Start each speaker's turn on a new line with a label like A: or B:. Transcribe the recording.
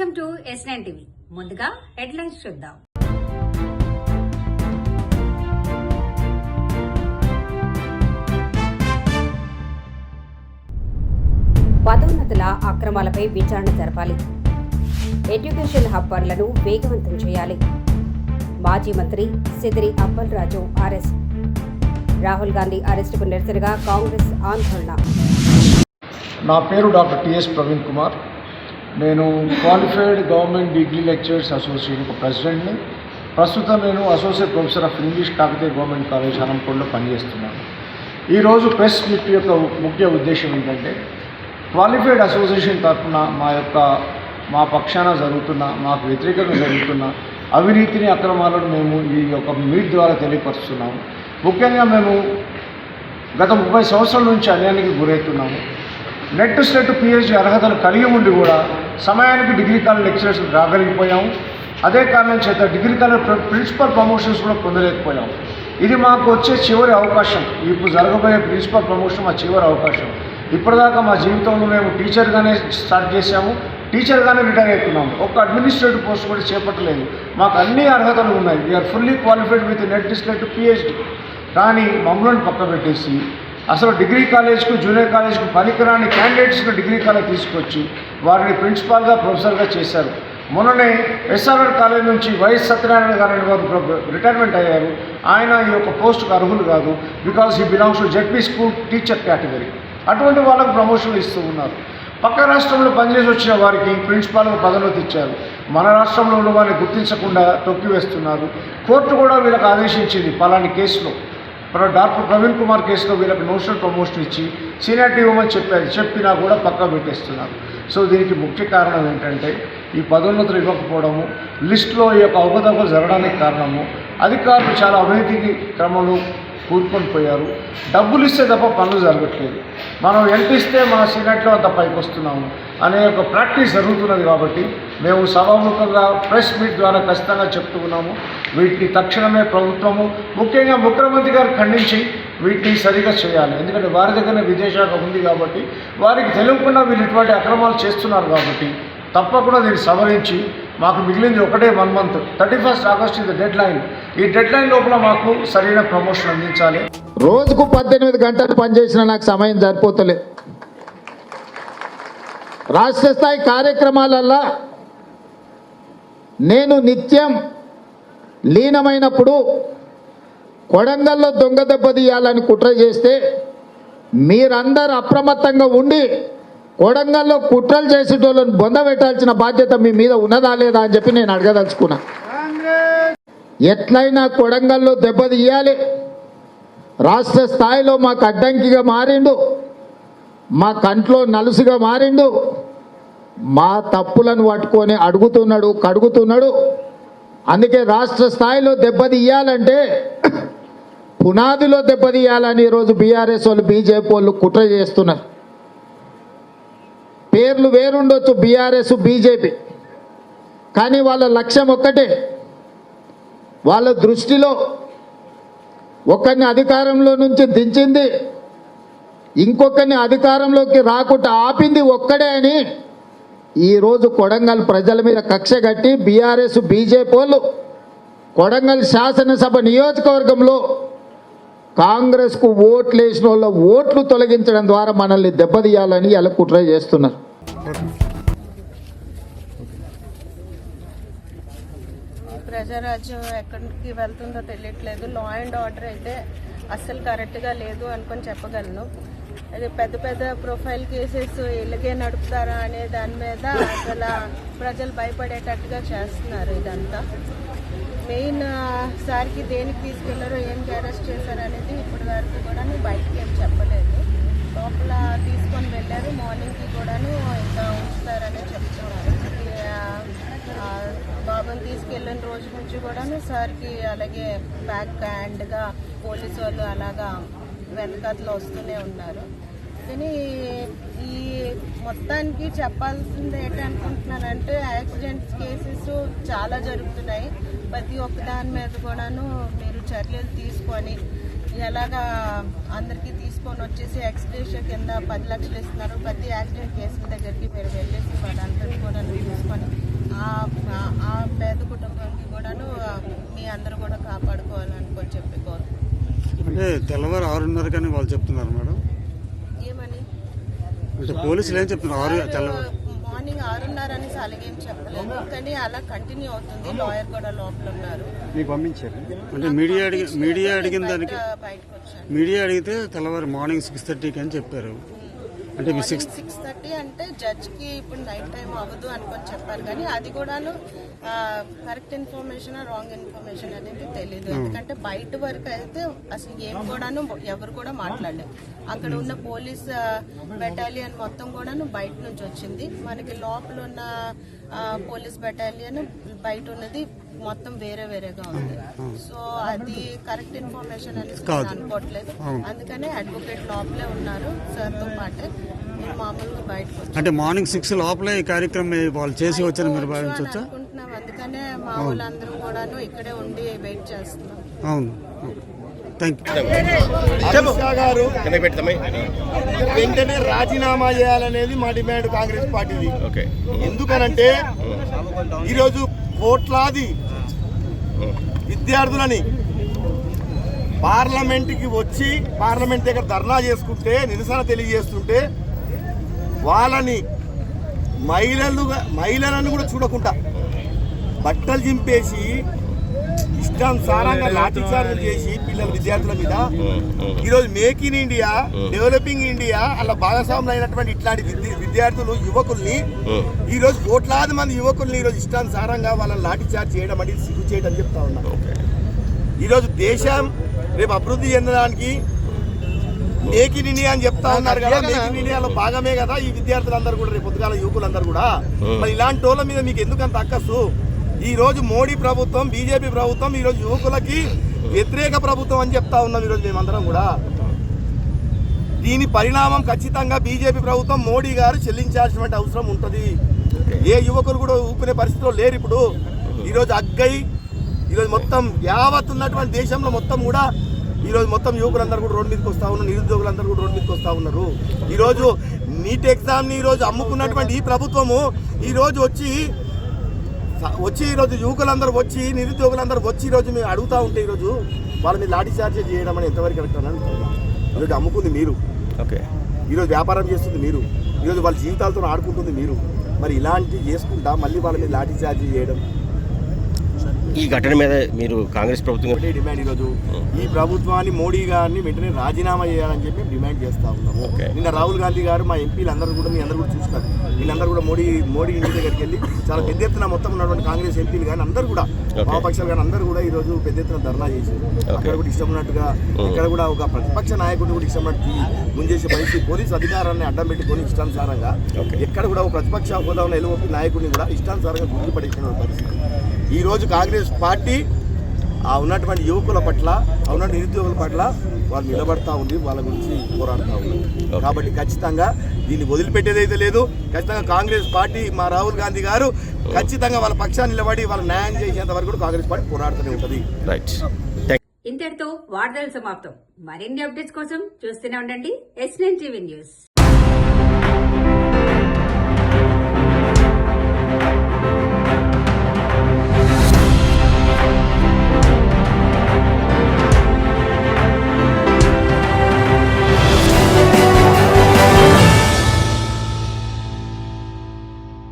A: Welcome to S9 TV. ముందుగా headlines చూద్దాం.
B: పదోన్నతుల అక్రమాలపై విచారణ జరపాలి. ఎడ్యుకేషన్ హబ్ పనులను వేగవంతం చేయాలి. మాజీ మంత్రి సిదిరి అప్పలరాజు అరెస్ట్. రాహుల్ గాంధీ అరెస్టుకు నిరసనగా కాంగ్రెస్ ఆందోళన.
C: నా పేరు డాక్టర్ టిఎస్ ప్రవీణ్ కుమార్. నేను qualified government degree lecturers association ప్రెసిడెంట్ని. ప్రస్తుతం నేను associate professor of English Kakatiya government college అనంతపూర్లో పనిచేస్తున్నాను. ఈరోజు ప్రెస్ మీట్ యొక్క ముఖ్య ఉద్దేశం ఏంటంటే, క్వాలిఫైడ్ అసోసియేషన్ తరఫున మా పక్షాన జరుగుతున్న, మాకు వ్యతిరేకంగా జరుగుతున్న అవినీతిని, అక్రమాలను మేము ఈ యొక్క మీట్ ద్వారా తెలియపరుస్తున్నాము. ముఖ్యంగా మేము గత 30 సంవత్సరాల నుంచి అన్యాయానికి గురవుతున్నాము. నెట్ స్లెట్ పిహెచ్డి అర్హతలు కలిగి ఉండి కూడా సమయానికి డిగ్రీ కాలేజ్ లెక్చరర్స్ రాగలిగిపోయాము. అదే కారణం చేత డిగ్రీ కాలేజ్ ప్రిన్సిపల్ ప్రమోషన్స్ కూడా పొందలేకపోయాము. ఇది మాకు వచ్చే చివరి అవకాశం. ఇప్పుడు జరగబోయే ప్రిన్సిపల్ ప్రమోషన్ మా చివరి అవకాశం. ఇప్పటిదాకా మా జీవితంలో మేము టీచర్గానే స్టార్ట్ చేశాము, టీచర్గానే రిటైర్ అవుతున్నాము. ఒక అడ్మినిస్ట్రేటివ్ పోస్ట్ కూడా చేపట్టలేదు. మాకు అన్ని అర్హతలు ఉన్నాయి. We are fully qualified with NET SLET PhD. కానీ మమ్మల్ని పక్క పెట్టేసి అసలు డిగ్రీ కాలేజ్కు, జూనియర్ కాలేజ్కు పనికిరాని క్యాండిడేట్స్ను డిగ్రీ కాలేజ్ తీసుకొచ్చి వారిని ప్రిన్సిపాల్గా, ప్రొఫెసర్గా చేశారు. మొన్ననే ఎస్ఆర్ఆర్ కాలేజ్ నుంచి వైఎస్ సత్యనారాయణ గారు వారు రిటైర్మెంట్ అయ్యారు. ఆయన ఈ యొక్క పోస్టుకు అర్హులు కాదు. Because he belongs to ZP school teacher category. అటువంటి వాళ్ళకు ప్రమోషన్లు ఇస్తూ ఉన్నారు. పక్క రాష్ట్రంలో పనిచేసి వచ్చిన వారికి ప్రిన్సిపాల్గా పదోన్నతి ఇచ్చారు. మన రాష్ట్రంలో ఉన్న వారిని గుర్తించకుండా తొక్కివేస్తున్నారు. కోర్టు కూడా వీళ్ళకి ఆదేశించింది, పలాని కేసులో డాక్టర్ ప్రవీణ్ కుమార్ కేసులో వీళ్ళకి నోషనల్ ప్రమోషన్ ఇచ్చి సీనియారిటీ ఇవ్వమని చెప్పినా కూడా పక్కా పెట్టేస్తున్నారు. సో దీనికి ముఖ్య కారణం ఏంటంటే, ఈ పదోన్నతులు ఇవ్వకపోవడము, లిస్టులో ఈ యొక్క అవకతవకలు జరగడానికి కారణము, అధికారులు చాలా అవినీతికి క్రమంలో కూరుకొని పోయారు. డబ్బులు ఇస్తే తప్ప పనులు జరగట్లేదు. మనం ఎంత ఇస్తే మన సీనియారిటీలో అంత పైకి వస్తున్నాము అనే ఒక ప్రాక్టీస్ జరుగుతున్నది. కాబట్టి మేము సభాముఖంగా ప్రెస్ మీట్ ద్వారా ఖచ్చితంగా చెప్తూ ఉన్నాము. వీటిని తక్షణమే ప్రభుత్వము, ముఖ్యంగా ముఖ్యమంత్రి గారు ఖండించి వీటిని సరిగా చేయాలి. ఎందుకంటే వారి దగ్గరనే విదేశాఖ ఉంది కాబట్టి, వారికి తెలియకుండా వీళ్ళు ఇటువంటి అక్రమాలు చేస్తున్నారు కాబట్టి తప్పకుండా దీన్ని సవరించి, మాకు మిగిలింది ఒకటే 1 month, 31st August ఇది డెడ్ లైన్. ఈ డెడ్ లైన్ లోపల మాకు సరైన ప్రమోషన్ అందించాలి.
D: రోజుకు 18 గంటలు పనిచేసిన నాకు సమయం సరిపోతలేదు. రాష్ట్ర స్థాయి కార్యక్రమాలల్లో నేను నిత్యం లీనమైనప్పుడు కొడంగల్లో దొంగ దెబ్బ తీయాలని కుట్ర చేస్తే మీరందరూ అప్రమత్తంగా ఉండి కొడంగల్లో కుట్రలు చేసేటోళ్ళని బొందబెట్టాల్సిన బాధ్యత మీ మీద ఉన్నదా లేదా అని చెప్పి నేను అడగదలుచుకున్నా. ఎట్లయినా కొడంగల్లో దెబ్బ తీయాలి. రాష్ట్ర స్థాయిలో మాకు అడ్డంకిగా మారిండు, మా కంట్లో నలుసుగా మారిండు, మా తప్పులను పట్టుకొని అడుగుతున్నాడు, కడుగుతున్నాడు. అందుకే రాష్ట్ర స్థాయిలో దెబ్బతీయాలంటే పునాదిలో దెబ్బతీయాలని ఈరోజు బీఆర్ఎస్ వాళ్ళు, బీజేపీ వాళ్ళు కుట్ర చేస్తున్నారు. పేర్లు వేరుండొచ్చు, బీఆర్ఎస్, బీజేపీ, కానీ వాళ్ళ లక్ష్యం ఒక్కటే. వాళ్ళ దృష్టిలో ఒకరిని అధికారంలో నుంచి దించింది, ఇంకొకరిని అధికారంలోకి రాకుండా ఆపింది ఒక్కడే అని ఈరోజు కొడంగల్ ప్రజల మీద కక్ష కట్టి బీఆర్ఎస్, బీజేపీ వాళ్ళు కొడంగల్ శాసనసభ నియోజకవర్గంలో కాంగ్రెస్కు ఓట్లు వేసిన వాళ్ళ ఓట్లు తొలగించడం ద్వారా మనల్ని దెబ్బతీయాలని ఇలా కుట్ర చేస్తున్నారు.
E: ప్రజారాజ్యం ఎక్కడికి వెళ్తుందో తెలియట్లేదు. లా అండ్ ఆర్డర్ అయితే అస్సలు కరెక్ట్గా లేదు అనుకొని చెప్పగలను. అది పెద్ద పెద్ద ప్రొఫైల్ కేసెస్ ఇలాగే నడుపుతారా అనే దాని మీద అసలు ప్రజలు భయపడేటట్టుగా చేస్తున్నారు. ఇదంతా మెయిన్ సార్కి దేనికి తీసుకెళ్లారో, ఏంటి అరెస్ట్ చేశారు అనేది ఇప్పటి వరకు కూడా బయటకి ఏం చెప్పలేదు. లోపల తీసుకొని వెళ్ళారు. మార్నింగ్కి కూడాను ఇంకా ఉంచుతారని చెప్తున్నారు. బాబుని తీసుకెళ్ళిన రోజు నుంచి కూడాను సార్కి అలాగే బ్యాక్ హ్యాండ్గా పోలీసు వాళ్ళు అలాగా వెనకట్లో వస్తూనే ఉన్నారు. కానీ ఈ మొత్తానికి చెప్పాల్సింది ఏంటనుకుంటున్నానంటే, యాక్సిడెంట్స్ కేసెస్ చాలా జరుగుతున్నాయి. ప్రతి ఒక్క దాని మీద కూడాను మీరు చర్యలు తీసుకొని ఎలాగా అందరికీ తీసుకొని వచ్చేసి ఎక్స్గ్రేషియా కింద 10 లక్షలు ఇస్తున్నారు. ప్రతి యాక్సిడెంట్ కేసుల దగ్గరికి మీరు వెళ్ళేసి వాటంతా కూడా తీసుకొని ఆ పేద కుటుంబానికి కూడాను మీ అందరూ కూడా కాపాడుకోవాలనుకొని చెప్పి కోరుకుంటున్నాను.
F: అంటే తెల్లవారు 6:30 కానీ వాళ్ళు చెప్తున్నారు మేడం.
E: ఏమని
F: అంటే పోలీసులు ఏం చెప్తున్నారు? తెల్లవారు
E: మార్నింగ్ 6:30 అనేసి అలాగేం చెప్పలేదు, కానీ అలా కంటిన్యూ అవుతుంది. లాయర్ కూడా లోపల ఉన్నారు.
F: అంటే మీడియా అడిగిన దానికి
E: బయటకు వచ్చాను.
F: మీడియా అడిగితే తెల్లవారు మార్నింగ్ 6:30 అని చెప్పారు. అంటే మీ
E: 6:30 అంటే జడ్జ్కి ఇప్పుడు నైట్ టైం అవ్వదు అనుకొని చెప్పారు, కానీ అది కూడాను కరెక్ట్ ఇన్ఫర్మేషన్ రాంగ్ ఇన్ఫర్మేషన్ అనేది తెలియదు. ఎందుకంటే బయట వరకు అయితే అసలు ఏం కూడాను ఎవరు కూడా మాట్లాడలేదు. అక్కడ ఉన్న పోలీస్ బెటాలియన్ మొత్తం కూడాను బయట నుంచి వచ్చింది. మనకి లోపల ఉన్న పోలీస్ బెటాలియన్ బయట ఉన్నది మొత్తం వేరే వేరేగా ఉంది. సో అది కరెక్ట్ ఇన్ఫర్మేషన్ అనేది అనుకోవట్లేదు. అందుకనే అడ్వకేట్ లోపలే ఉన్నారు సార్తో పాటే. నేను మామూలుగా బయటకు వచ్చాను.
F: అంటే మార్నింగ్ 6 లోపలే ఈ కార్యక్రమం వాళ్ళు చేసి వచ్చారు మీరు భావించవచ్చా?
E: అనుకుంటున్నాం. అందుకనే మా వాళ్ళందరూ కూడాను ఇక్కడే ఉండి వెయిట్ చేస్తున్నాం.
F: అవును, థ్యాంక్
G: అమిత్ షా గారు వెంటనే రాజీనామా చేయాలనేది మా డిమాండ్ కాంగ్రెస్ పార్టీది. ఎందుకనంటే ఈరోజు కోట్లాది విద్యార్థులని పార్లమెంట్కి వచ్చి పార్లమెంట్ దగ్గర ధర్నా చేసుకుంటే, నిరసన తెలియజేస్తుంటే వాళ్ళని మహిళలను కూడా చూడకుండా బట్టలు చింపేసి ఇష్టానుసారంగా లాఠీచార్జీలు చేసి విద్యార్థుల మీద ఈరోజు make in India, developing India అలా భాగస్వాములు అయినటువంటి ఇట్లాంటి విద్యార్థులు యువకుల్ని ఈరోజు కోట్లాది మంది యువకుల్ని ఈరోజు ఇష్టానుసారంగా వాళ్ళని లాఠీచార్జ్ చేయడం అనేది సిగ్గు చేయడం చెప్తా ఉన్నారు. ఈరోజు దేశం రేపు అభివృద్ధి చెందడానికి మేక్ ఇన్ ఇండియా అని చెప్తా ఉన్నారు కదా, మేక్ ఇన్ ఇండియాలో భాగమే కదా ఈ విద్యార్థులందరూ కూడా, రేపు పొద్దుగాల యువకులందరూ కూడా. మరి ఇలాంటి వాళ్ళ మీద మీకు ఎందుకంత అక్కసు? ఈ రోజు మోడీ ప్రభుత్వం, బీజేపీ ప్రభుత్వం ఈరోజు యువకులకి వ్యతిరేక ప్రభుత్వం అని చెప్తా ఉన్నాం ఈరోజు మేమందరం కూడా. దీని పరిణామం ఖచ్చితంగా బీజేపీ ప్రభుత్వం, మోడీ గారు చెల్లించాల్సినటువంటి అవసరం ఉంటుంది. ఏ యువకులు కూడా ఊపినే పరిస్థితిలో లేరు ఇప్పుడు. ఈరోజు అగ్గై ఈరోజు మొత్తం యావత్ ఉన్నటువంటి దేశంలో మొత్తం కూడా ఈరోజు మొత్తం యువకులందరూ కూడా రోడ్డు మీదకి వస్తూ ఉన్నారు, నిరుద్యోగులందరూ కూడా రోడ్డు మీదకి వస్తూ ఉన్నారు. ఈరోజు నీట్ ఎగ్జామ్ని ఈరోజు అమ్ముకున్నటువంటి ఈ ప్రభుత్వము ఈరోజు వచ్చి ఈరోజు యువకులందరూ వచ్చి, నిరుద్యోగులందరూ వచ్చి ఈరోజు మేము అడుగుతూ ఉంటే ఈరోజు వాళ్ళ మీద లాఠీ చార్జ్ చేయడం అని ఎంతవరకు కరెక్ట్ అని అనుకుంటున్నాం. ఈరోజు అమ్ముకుంది మీరు, ఈరోజు వ్యాపారం చేస్తుంది మీరు, ఈరోజు వాళ్ళ జీవితాలతో ఆడుకుంటుంది మీరు. మరి ఇలాంటివి చేసుకుంటా మళ్ళీ వాళ్ళ మీద లాఠీ చార్జ్ చేయడం,
H: ఈ ఘటన మీద మీరు కాంగ్రెస్ ప్రభుత్వం
G: డిమాండ్ ఈరోజు ఈ ప్రభుత్వాన్ని, మోడీ గారిని వెంటనే రాజీనామా చేయాలని చెప్పి డిమాండ్ చేస్తా ఉన్నాము. నిన్న రాహుల్ గాంధీ గారు, మా ఎంపీలు అందరూ కూడా, మీ అందరూ కూడా చూస్తున్నారు, వీళ్ళందరూ కూడా మోడీ ఇంటి దగ్గరికి వెళ్ళి చాలా పెద్ద ఎత్తున మొత్తం ఉన్నటువంటి కాంగ్రెస్ ఎంపీలు కానీ అందరూ కూడా, వామపక్షాలు కానీ అందరూ కూడా ఈరోజు పెద్ద ఎత్తున ధర్నా చేశారు. అక్కడ కూడా ఇష్టం ఉన్నట్టుగా, ఇక్కడ కూడా ఒక ప్రతిపక్ష నాయకుడిని కూడా ఇష్టం ఉన్నట్టు ముంచేసి పరిస్థితి, పోలీసు అధికారాన్ని అడ్డం పెట్టుకొని ఇష్టానుసారంగా ఎక్కడ కూడా ఒక ప్రతిపక్ష హోదాలో ఎలువొప్పి నాయకుడిని కూడా ఇష్టానుసారంగా గుర్తుపడేసిన పరిస్థితి. ఈరోజు కాంగ్రెస్ పార్టీ ఆ ఉన్నటువంటి యువకుల పట్ల, ఆ ఉన్న నిరుద్యోగుల పట్ల వాళ్ళు నిలబడతా ఉంది, వాళ్ళ గురించి పోరాడుతూ ఉంది. కాబట్టి ఖచ్చితంగా దీన్ని వదిలిపెట్టేదైతే లేదు. ఖచ్చితంగా కాంగ్రెస్ పార్టీ, మా రాహుల్ గాంధీ గారు ఖచ్చితంగా వాళ్ళ పక్షాన్ని నిలబడి వాళ్ళ న్యాయం చేసేంత వరకు కూడా కాంగ్రెస్ పార్టీ పోరాడుతూనే ఉంటుంది.
A: ఇంతటితో వార్తలు సమాప్తం. మరిన్ని అప్డేట్స్ కోసం చూస్తూనే ఉండండి S9 TV న్యూస్.